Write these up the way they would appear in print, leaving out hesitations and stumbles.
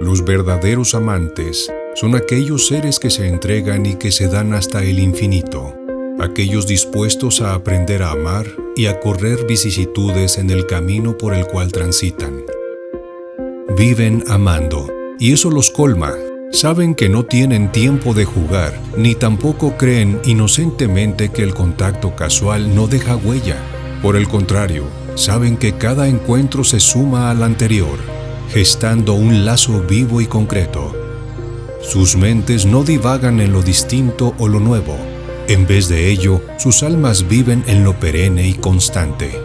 Los verdaderos amantes son aquellos seres que se entregan y que se dan hasta el infinito, aquellos dispuestos a aprender a amar y a correr vicisitudes en el camino por el cual transitan. Viven amando, y eso los colma. Saben que no tienen tiempo de jugar, ni tampoco creen inocentemente que el contacto casual no deja huella. Por el contrario, saben que cada encuentro se suma al anterior, gestando un lazo vivo y concreto. Sus mentes no divagan en lo distinto o lo nuevo. En vez de ello, sus almas viven en lo perenne y constante.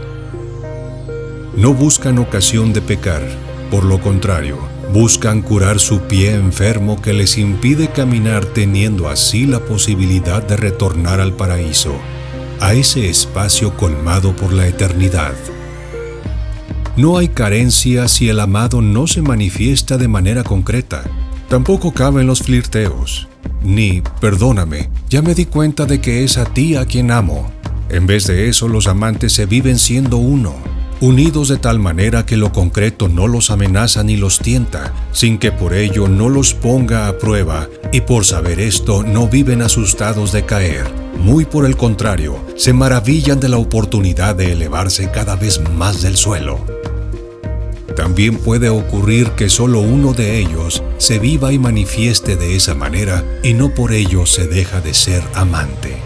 No buscan ocasión de pecar, por lo contrario, buscan curar su pie enfermo que les impide caminar, teniendo así la posibilidad de retornar al paraíso, a ese espacio colmado por la eternidad. No hay carencia si el amado no se manifiesta de manera concreta. Tampoco caben los flirteos, ni, perdóname, ya me di cuenta de que es a ti a quien amo. En vez de eso, los amantes se viven siendo uno, unidos de tal manera que lo concreto no los amenaza ni los tienta, sin que por ello no los ponga a prueba, y por saber esto no viven asustados de caer. Muy por el contrario, se maravillan de la oportunidad de elevarse cada vez más del suelo. También puede ocurrir que solo uno de ellos se viva y manifieste de esa manera, y no por ello se deja de ser amante.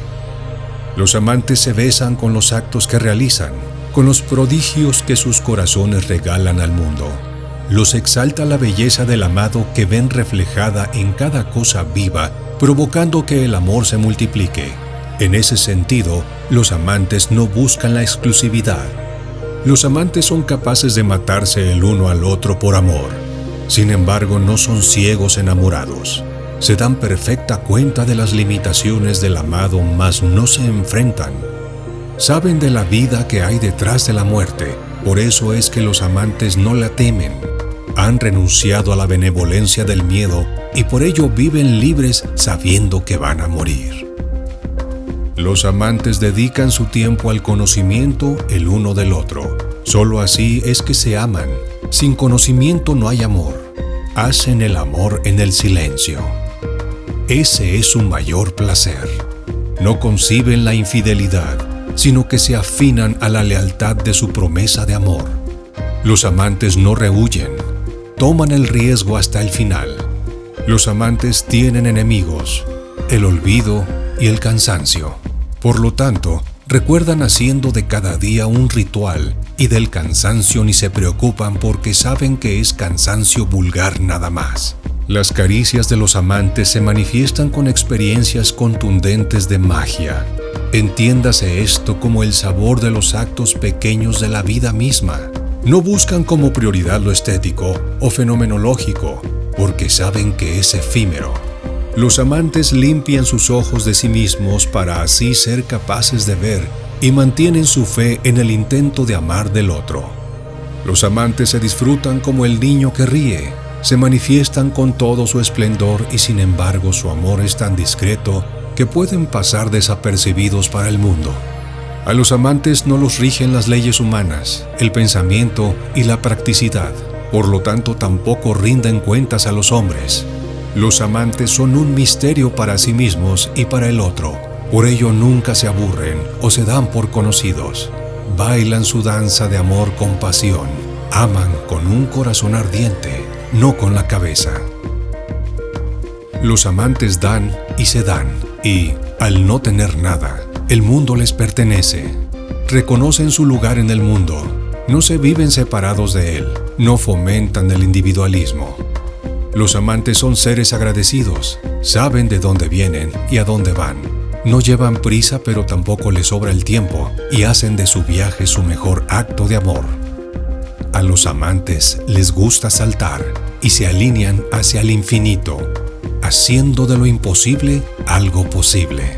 Los amantes se besan con los actos que realizan, con los prodigios que sus corazones regalan al mundo. Los exalta la belleza del amado que ven reflejada en cada cosa viva, provocando que el amor se multiplique. En ese sentido, los amantes no buscan la exclusividad. Los amantes son capaces de matarse el uno al otro por amor. Sin embargo, no son ciegos enamorados. Se dan perfecta cuenta de las limitaciones del amado, mas no se enfrentan. Saben de la vida que hay detrás de la muerte, por eso es que los amantes no la temen. Han renunciado a la benevolencia del miedo y por ello viven libres sabiendo que van a morir. Los amantes dedican su tiempo al conocimiento el uno del otro. Solo así es que se aman. Sin conocimiento no hay amor. Hacen el amor en el silencio. Ese es su mayor placer. No conciben la infidelidad, sino que se afinan a la lealtad de su promesa de amor. Los amantes no rehuyen, toman el riesgo hasta el final. Los amantes tienen enemigos, el olvido y el cansancio. Por lo tanto, recuerdan haciendo de cada día un ritual y del cansancio ni se preocupan porque saben que es cansancio vulgar nada más. Las caricias de los amantes se manifiestan con experiencias contundentes de magia. Entiéndase esto como el sabor de los actos pequeños de la vida misma. No buscan como prioridad lo estético o fenomenológico, porque saben que es efímero. Los amantes limpian sus ojos de sí mismos para así ser capaces de ver y mantienen su fe en el intento de amar del otro. Los amantes se disfrutan como el niño que ríe, se manifiestan con todo su esplendor y sin embargo su amor es tan discreto que pueden pasar desapercibidos para el mundo. A los amantes no los rigen las leyes humanas, el pensamiento y la practicidad, por lo tanto tampoco rinden cuentas a los hombres. Los amantes son un misterio para sí mismos y para el otro, por ello nunca se aburren o se dan por conocidos. Bailan su danza de amor con pasión, aman con un corazón ardiente, no con la cabeza. Los amantes dan y se dan, y, al no tener nada, el mundo les pertenece. Reconocen su lugar en el mundo, no se viven separados de él, no fomentan el individualismo. Los amantes son seres agradecidos, saben de dónde vienen y a dónde van. No llevan prisa, pero tampoco les sobra el tiempo, y hacen de su viaje su mejor acto de amor. A los amantes les gusta saltar y se alinean hacia el infinito, haciendo de lo imposible algo posible.